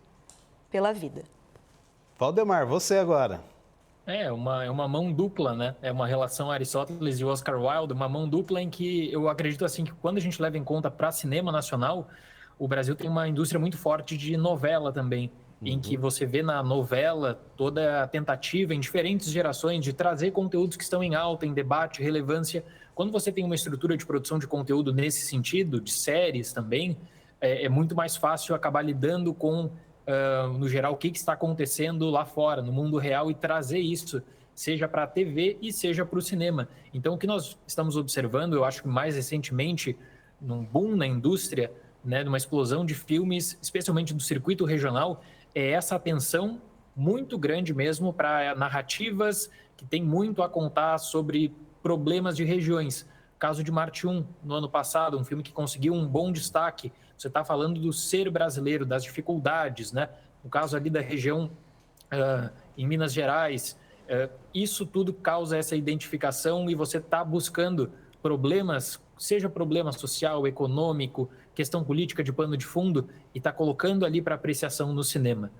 pela vida. Valdemar, você agora. É uma mão dupla, né? É uma relação Aristóteles e Oscar Wilde, uma mão dupla em que eu acredito assim que quando a gente leva em conta para cinema nacional, o Brasil tem uma indústria muito forte de novela também, em que você vê na novela toda a tentativa em diferentes gerações de trazer conteúdos que estão em alta, em debate, relevância. Quando você tem uma estrutura de produção de conteúdo nesse sentido, de séries também, é muito mais fácil acabar lidando com no geral, o que está acontecendo lá fora, no mundo real, e trazer isso seja para a TV e seja para o cinema. Então, o que nós estamos observando, eu acho que mais recentemente, num boom na indústria, né, numa explosão de filmes, especialmente do circuito regional, é essa atenção muito grande mesmo para narrativas que tem muito a contar sobre problemas de regiões. O caso de Marte 1, no ano passado, um filme que conseguiu um bom destaque. Você está falando do ser brasileiro, das dificuldades, né? No caso ali da região em Minas Gerais, isso tudo causa essa identificação e você está buscando problemas, seja problema social, econômico, questão política de pano de fundo, e está colocando ali para apreciação no cinema.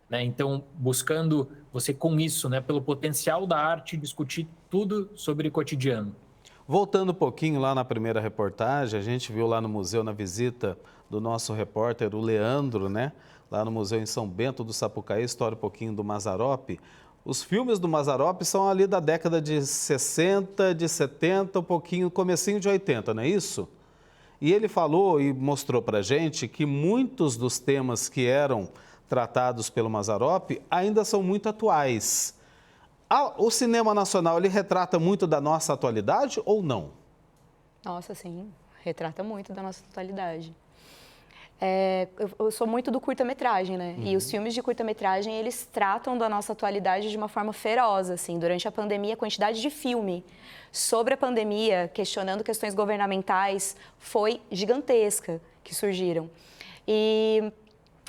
Né? Então, buscando você com isso, né, pelo potencial da arte, discutir tudo sobre o cotidiano. Voltando um pouquinho lá na primeira reportagem, a gente viu lá no museu, na visita do nosso repórter, o Leandro, né? Lá no museu em São Bento do Sapucaí, história um pouquinho do Mazzaropi. Os filmes do Mazzaropi são ali da década de 60, de 70, um pouquinho, comecinho de 80, não é isso? E ele falou e mostrou para a gente que muitos dos temas que eram tratados pelo Mazzaropi ainda são muito atuais. O cinema nacional, ele retrata muito da nossa atualidade ou não? Nossa, sim, retrata muito da nossa atualidade. Eu sou muito do curta-metragem, né? E os filmes de curta-metragem, eles tratam da nossa atualidade de uma forma feroz, assim. Durante a pandemia, a quantidade de filme sobre a pandemia, questionando questões governamentais, foi gigantesca que surgiram. E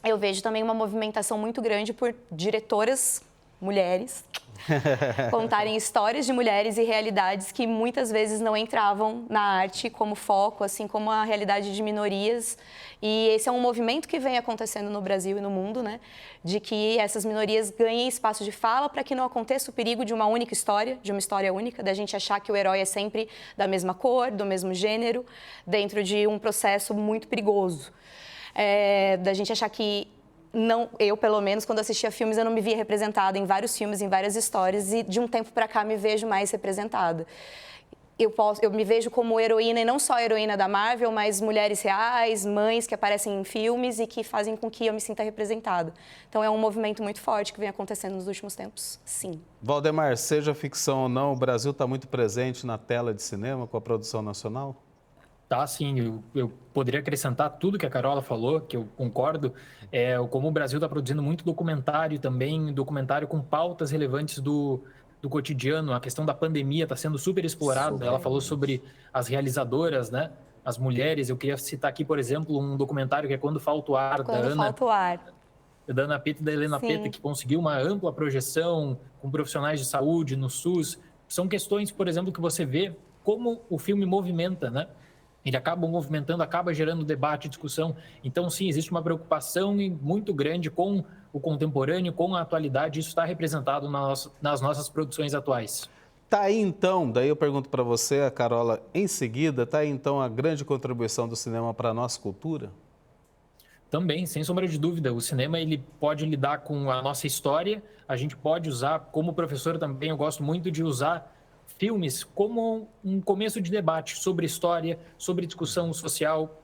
eu vejo também uma movimentação muito grande por diretoras mulheres contarem histórias de mulheres e realidades que muitas vezes não entravam na arte como foco, assim como a realidade de minorias. E esse é um movimento que vem acontecendo no Brasil e no mundo, né? De que essas minorias ganhem espaço de fala para que não aconteça o perigo de uma única história, de uma história única, da gente achar que o herói é sempre da mesma cor, do mesmo gênero, dentro de um processo muito perigoso. Da gente achar que não, eu, pelo menos, quando assistia filmes, eu não me via representada em vários filmes, em várias histórias, e de um tempo para cá me vejo mais representada. Eu me vejo como heroína, e não só heroína da Marvel, mas mulheres reais, mães que aparecem em filmes e que fazem com que eu me sinta representada. Então é um movimento muito forte que vem acontecendo nos últimos tempos, sim. Valdemar, seja ficção ou não, o Brasil está muito presente na tela de cinema com a produção nacional? Tá, sim. Eu poderia acrescentar tudo que a Carola falou, que eu concordo. Como o Brasil está produzindo muito documentário também, documentário com pautas relevantes do cotidiano. A questão da pandemia está sendo super explorada. Ela falou sobre as realizadoras, né? As mulheres. Eu queria citar aqui, por exemplo, um documentário que é Quando Falta o Ar, da Ana Peta e da Helena Peta, que conseguiu uma ampla projeção com profissionais de saúde no SUS. São questões, por exemplo, que você vê como o filme movimenta, né? Ele acaba movimentando, acaba gerando debate, discussão. Então, sim, existe uma preocupação muito grande com o contemporâneo, com a atualidade. Isso está representado nas nossas produções atuais. Tá aí, então, daí eu pergunto para você, a Carola, em seguida, tá aí, então, a grande contribuição do cinema para a nossa cultura? Também, sem sombra de dúvida. O cinema, ele pode lidar com a nossa história. A gente pode usar, como professor também, eu gosto muito de usar filmes como um começo de debate sobre história, sobre discussão social,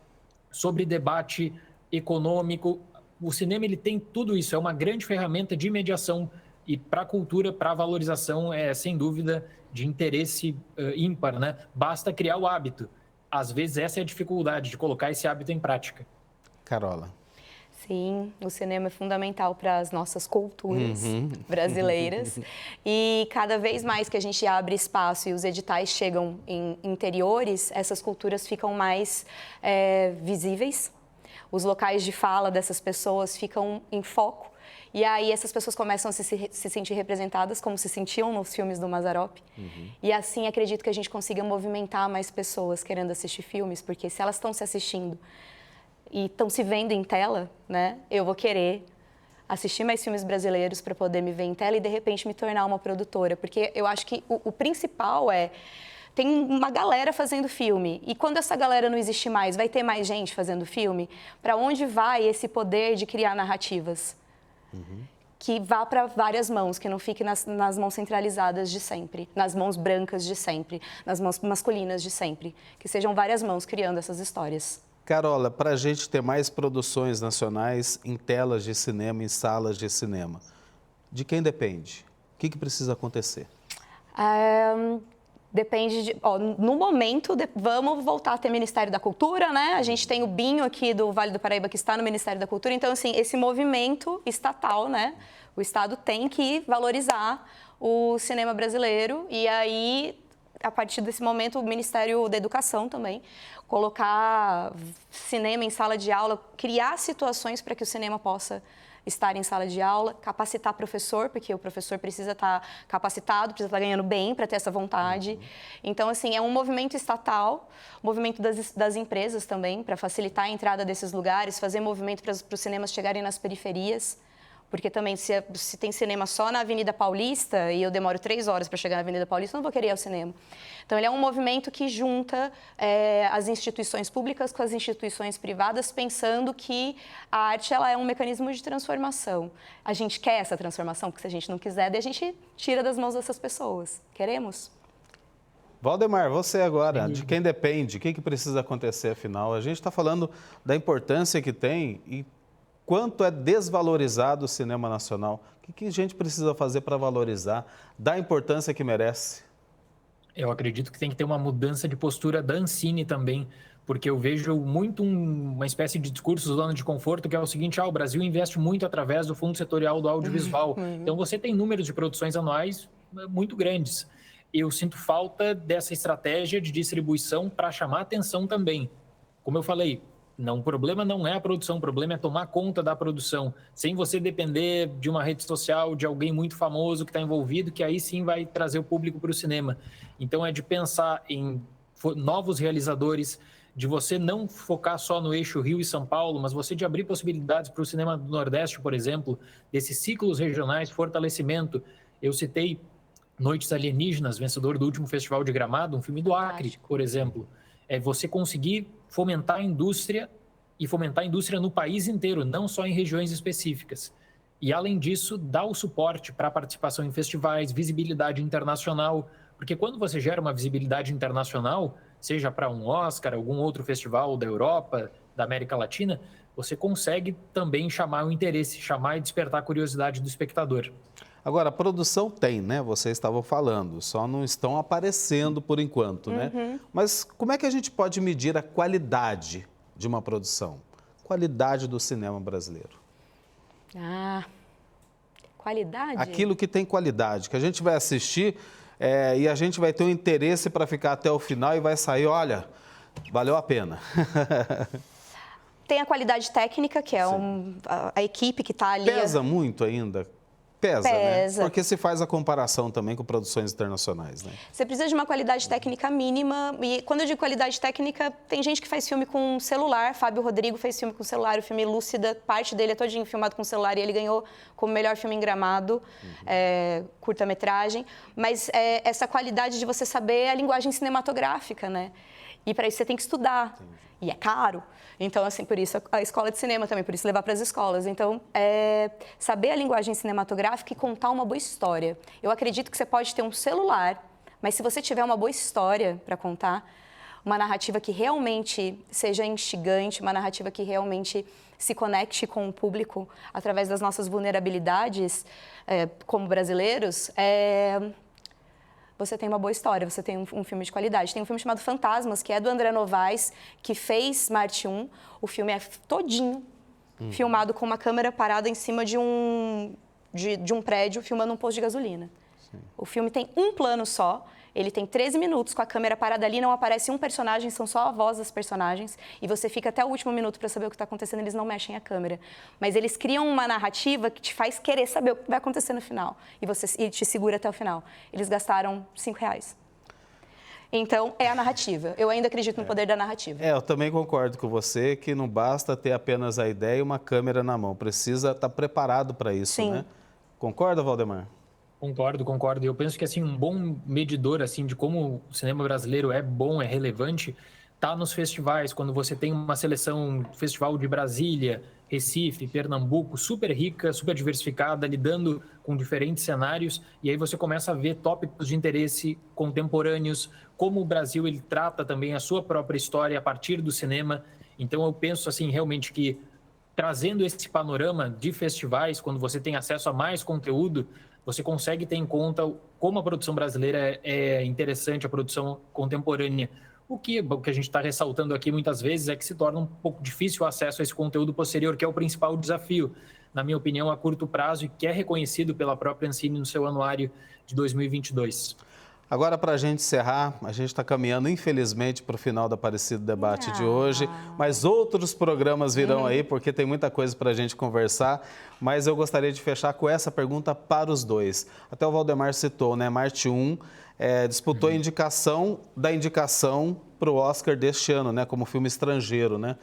sobre debate econômico. O cinema, ele tem tudo isso, é uma grande ferramenta de mediação e para a cultura, para a valorização, sem dúvida de interesse ímpar, né? Basta criar o hábito. Às vezes essa é a dificuldade de colocar esse hábito em prática. Carola. Sim, o cinema é fundamental para as nossas culturas brasileiras. E cada vez mais que a gente abre espaço e os editais chegam em interiores, essas culturas ficam mais visíveis. Os locais de fala dessas pessoas ficam em foco. E aí essas pessoas começam a se sentir representadas como se sentiam nos filmes do Mazzaropi. E assim acredito que a gente consiga movimentar mais pessoas querendo assistir filmes, porque se elas estão se assistindo e estão se vendo em tela, né? Eu vou querer assistir mais filmes brasileiros para poder me ver em tela e, de repente, me tornar uma produtora. Porque eu acho que o principal tem uma galera fazendo filme. E quando essa galera não existe mais, vai ter mais gente fazendo filme? Para onde vai esse poder de criar narrativas? Que vá para várias mãos, que não fique nas mãos centralizadas de sempre, nas mãos brancas de sempre, nas mãos masculinas de sempre. Que sejam várias mãos criando essas histórias. Carola, para a gente ter mais produções nacionais em telas de cinema, em salas de cinema, de quem depende? O que precisa acontecer? Depende no momento, vamos voltar a ter Ministério da Cultura, né? A gente tem o Binho aqui do Vale do Paraíba que está no Ministério da Cultura. Então, assim, esse movimento estatal, né? O Estado tem que valorizar o cinema brasileiro e aí, a partir desse momento, o Ministério da Educação também, colocar cinema em sala de aula, criar situações para que o cinema possa estar em sala de aula, capacitar professor, porque o professor precisa estar capacitado, precisa estar ganhando bem para ter essa vontade. Então, assim, é um movimento estatal, movimento das empresas também, para facilitar a entrada desses lugares, fazer movimento para os cinemas chegarem nas periferias. Porque também, se tem cinema só na Avenida Paulista e eu demoro 3 horas para chegar na Avenida Paulista, eu não vou querer ir ao cinema. Então, ele é um movimento que junta as instituições públicas com as instituições privadas, pensando que a arte ela é um mecanismo de transformação. A gente quer essa transformação, porque se a gente não quiser, daí a gente tira das mãos dessas pessoas. Queremos? Valdemar, você agora, de quem depende? O que precisa acontecer, afinal? A gente está falando da importância que tem e quanto é desvalorizado o cinema nacional. O que a gente precisa fazer para valorizar, dar a importância que merece? Eu acredito que tem que ter uma mudança de postura da Ancine também, porque eu vejo muito uma espécie de discurso zona de conforto, que é o seguinte: o Brasil investe muito através do Fundo Setorial do Audiovisual. Então, você tem números de produções anuais muito grandes. Eu sinto falta dessa estratégia de distribuição para chamar atenção também. Como eu falei, o problema não é a produção, o problema é tomar conta da produção, sem você depender de uma rede social, de alguém muito famoso que está envolvido, que aí sim vai trazer o público para o cinema. Então, é de pensar em novos realizadores, de você não focar só no eixo Rio e São Paulo, mas você de abrir possibilidades para o cinema do Nordeste, por exemplo, desses ciclos regionais, fortalecimento. Eu citei Noites Alienígenas, vencedor do último Festival de Gramado, um filme do Acre, por exemplo. É você conseguir fomentar a indústria e fomentar a indústria no país inteiro, não só em regiões específicas. E, além disso, dar o suporte para a participação em festivais, visibilidade internacional, porque quando você gera uma visibilidade internacional, seja para um Oscar, algum outro festival da Europa, da América Latina, você consegue também chamar o interesse, chamar e despertar a curiosidade do espectador. Agora, a produção tem, né? Vocês estavam falando, só não estão aparecendo por enquanto, né? Mas como é que a gente pode medir a qualidade de uma produção? Qualidade do cinema brasileiro. Qualidade? Aquilo que tem qualidade, que a gente vai assistir e a gente vai ter um interesse para ficar até o final e vai sair, olha, valeu a pena. Tem a qualidade técnica, que é a equipe que está ali. Pesa muito ainda? Pesa, né? Porque se faz a comparação também com produções internacionais, né? Você precisa de uma qualidade técnica mínima. E quando eu digo qualidade técnica, tem gente que faz filme com celular. Fábio Rodrigo fez filme com celular. O filme Lúcida, parte dele é todinho filmado com celular. E ele ganhou como melhor filme em Gramado, curta-metragem. Mas essa qualidade de você saber a linguagem cinematográfica, né? E para isso você tem que estudar. E é caro. Então, assim, por isso a escola de cinema também, por isso levar para as escolas. Então, saber a linguagem cinematográfica e contar uma boa história. Eu acredito que você pode ter um celular, mas se você tiver uma boa história para contar, uma narrativa que realmente seja instigante, uma narrativa que realmente se conecte com o público através das nossas vulnerabilidades como brasileiros, você tem uma boa história, você tem um filme de qualidade. Tem um filme chamado Fantasmas, que é do André Novaes, que fez Marte 1. O filme é todinho filmado com uma câmera parada em cima de um prédio, filmando um posto de gasolina. Sim. O filme tem um plano só, ele tem 13 minutos com a câmera parada ali, não aparece um personagem, são só a voz das personagens, e você fica até o último minuto para saber o que está acontecendo, eles não mexem a câmera. Mas eles criam uma narrativa que te faz querer saber o que vai acontecer no final, e te segura até o final. Eles gastaram R$5. Então, é a narrativa. Eu ainda acredito no poder da narrativa. Eu também concordo com você que não basta ter apenas a ideia e uma câmera na mão. Precisa estar preparado para isso, Sim. né? Concorda, Valdemar? Concordo. Eu penso que assim, um bom medidor assim, de como o cinema brasileiro é bom, é relevante, está nos festivais. Quando você tem uma seleção, festival de Brasília, Recife, Pernambuco, super rica, super diversificada, lidando com diferentes cenários, e aí você começa a ver tópicos de interesse contemporâneos, como o Brasil ele trata também a sua própria história a partir do cinema. Então eu penso assim, realmente que trazendo esse panorama de festivais, quando você tem acesso a mais conteúdo, você consegue ter em conta como a produção brasileira é interessante, a produção contemporânea. O que a gente está ressaltando aqui muitas vezes é que se torna um pouco difícil o acesso a esse conteúdo posterior, que é o principal desafio, na minha opinião, a curto prazo, e que é reconhecido pela própria Ancine no seu anuário de 2022. Agora, para a gente encerrar, a gente está caminhando, infelizmente, para o final do Aparecido Debate de hoje, mas outros programas virão aí, porque tem muita coisa para a gente conversar, mas eu gostaria de fechar com essa pergunta para os dois. Até o Valdemar citou, né? Marte 1 disputou a indicação para o Oscar deste ano, né? Como filme estrangeiro, né?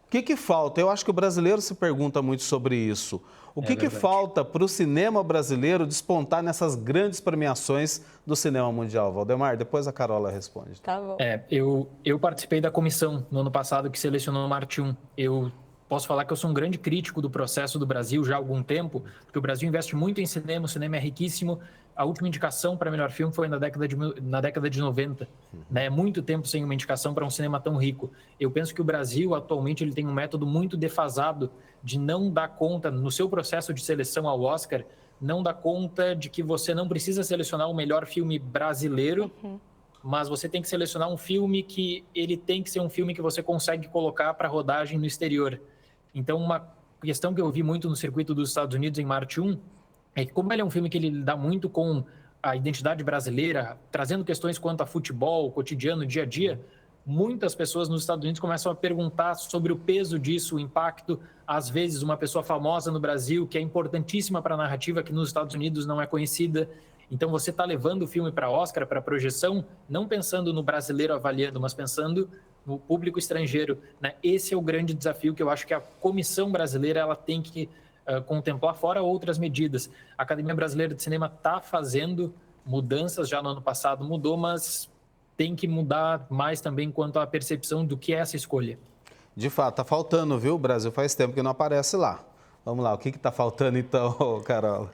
O que falta? Eu acho que o brasileiro se pergunta muito sobre isso. O que falta para o cinema brasileiro despontar nessas grandes premiações do cinema mundial? Valdemar, depois a Carola responde. Tá bom. Eu participei da comissão no ano passado que selecionou o Marte 1. Eu posso falar que eu sou um grande crítico do processo do Brasil já há algum tempo, porque o Brasil investe muito em cinema, o cinema é riquíssimo. A última indicação para melhor filme foi na década de 90. Né? É muito tempo sem uma indicação para um cinema tão rico. Eu penso que o Brasil, atualmente, ele tem um método muito defasado de não dar conta, no seu processo de seleção ao Oscar, não dar conta de que você não precisa selecionar o melhor filme brasileiro, mas você tem que selecionar um filme que ele tem que ser um filme que você consegue colocar para rodagem no exterior. Então, uma questão que eu vi muito no circuito dos Estados Unidos em Marte 1 é que, como ele é um filme que ele dá muito com a identidade brasileira, trazendo questões quanto a futebol, cotidiano, dia a dia, muitas pessoas nos Estados Unidos começam a perguntar sobre o peso disso, o impacto. Às vezes, uma pessoa famosa no Brasil, que é importantíssima para a narrativa, que nos Estados Unidos não é conhecida. Então, você está levando o filme para Oscar, para projeção, não pensando no brasileiro avaliando, mas pensando no público estrangeiro. Né? Esse é o grande desafio que eu acho que a comissão brasileira ela tem que contemplar, fora outras medidas. A Academia Brasileira de Cinema está fazendo mudanças, já no ano passado mudou, mas tem que mudar mais também quanto à percepção do que é essa escolha. De fato, está faltando, viu? O Brasil faz tempo que não aparece lá. Vamos lá, o que está faltando então, Carola?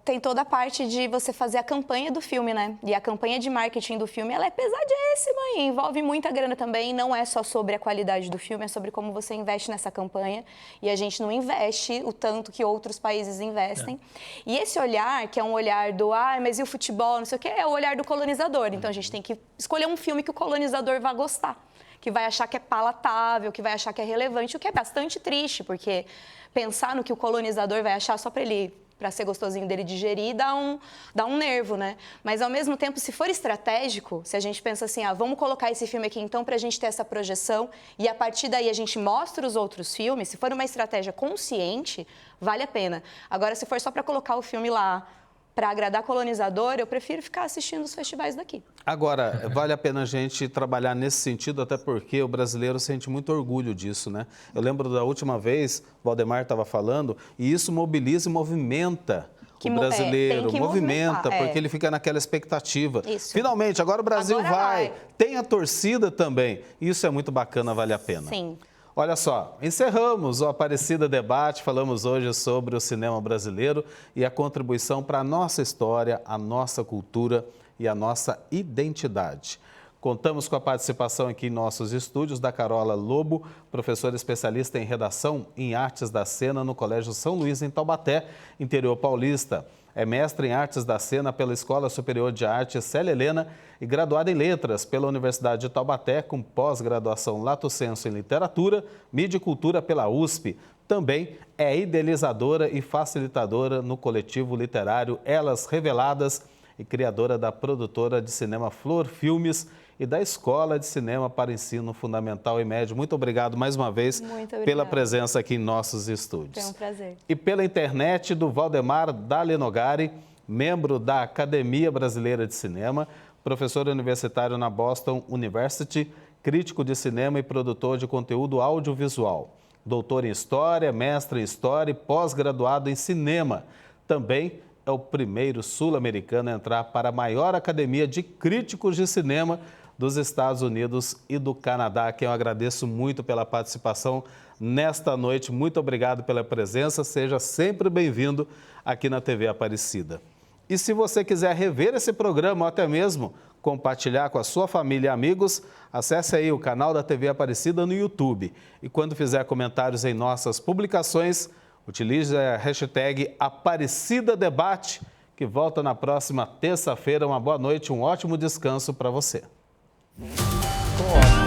Tem toda a parte de você fazer a campanha do filme, né? E a campanha de marketing do filme, ela é pesadíssima e envolve muita grana também. Não é só sobre a qualidade do filme, é sobre como você investe nessa campanha. E a gente não investe o tanto que outros países investem. E esse olhar, que é um olhar do, mas e o futebol, não sei o quê, é o olhar do colonizador. Então a gente tem que escolher um filme que o colonizador vai gostar, que vai achar que é palatável, que vai achar que é relevante, o que é bastante triste, porque pensar no que o colonizador vai achar só para ser gostosinho dele digerir, dá um nervo, né? Mas, ao mesmo tempo, se for estratégico, se a gente pensa assim, vamos colocar esse filme aqui, então, para a gente ter essa projeção, e a partir daí a gente mostra os outros filmes, se for uma estratégia consciente, vale a pena. Agora, se for só para colocar o filme lá, para agradar colonizador, eu prefiro ficar assistindo os festivais daqui. Agora, vale a pena a gente trabalhar nesse sentido, até porque o brasileiro sente muito orgulho disso, né? Eu lembro da última vez, o Valdemar estava falando, e isso mobiliza e movimenta o brasileiro, movimenta, porque ele fica naquela expectativa. Isso. Finalmente, agora o Brasil vai. Tem a torcida também. Isso é muito bacana, vale a pena. Sim. Olha só, encerramos o Aparecida Debate, falamos hoje sobre o cinema brasileiro e a contribuição para a nossa história, a nossa cultura e a nossa identidade. Contamos com a participação aqui em nossos estúdios da Carola Lobo, professora especialista em redação em artes da cena no Colégio São Luís, em Taubaté, interior paulista. É mestre em artes da cena pela Escola Superior de Artes Célia Helena e graduada em letras pela Universidade de Taubaté, com pós-graduação Lato Sensu em literatura, mídia e cultura pela USP. Também é idealizadora e facilitadora no coletivo literário Elas Reveladas e criadora da produtora de cinema Flor Filmes e da Escola de Cinema para Ensino Fundamental e Médio. Muito obrigado mais uma vez pela presença aqui em nossos estúdios. Foi um prazer. E pela internet do Valdemar Dalenogari, membro da Academia Brasileira de Cinema, professor universitário na Boston University, crítico de cinema e produtor de conteúdo audiovisual. Doutor em História, mestre em História e pós-graduado em Cinema. Também é o primeiro sul-americano a entrar para a maior academia de críticos de cinema dos Estados Unidos e do Canadá, a quem eu agradeço muito pela participação nesta noite. Muito obrigado pela presença, seja sempre bem-vindo aqui na TV Aparecida. E se você quiser rever esse programa ou até mesmo compartilhar com a sua família e amigos, acesse aí o canal da TV Aparecida no YouTube. E quando fizer comentários em nossas publicações, Utilize a hashtag #AparecidaDebate, que volta na próxima terça-feira. Uma boa noite, um ótimo descanso para você. Ótimo.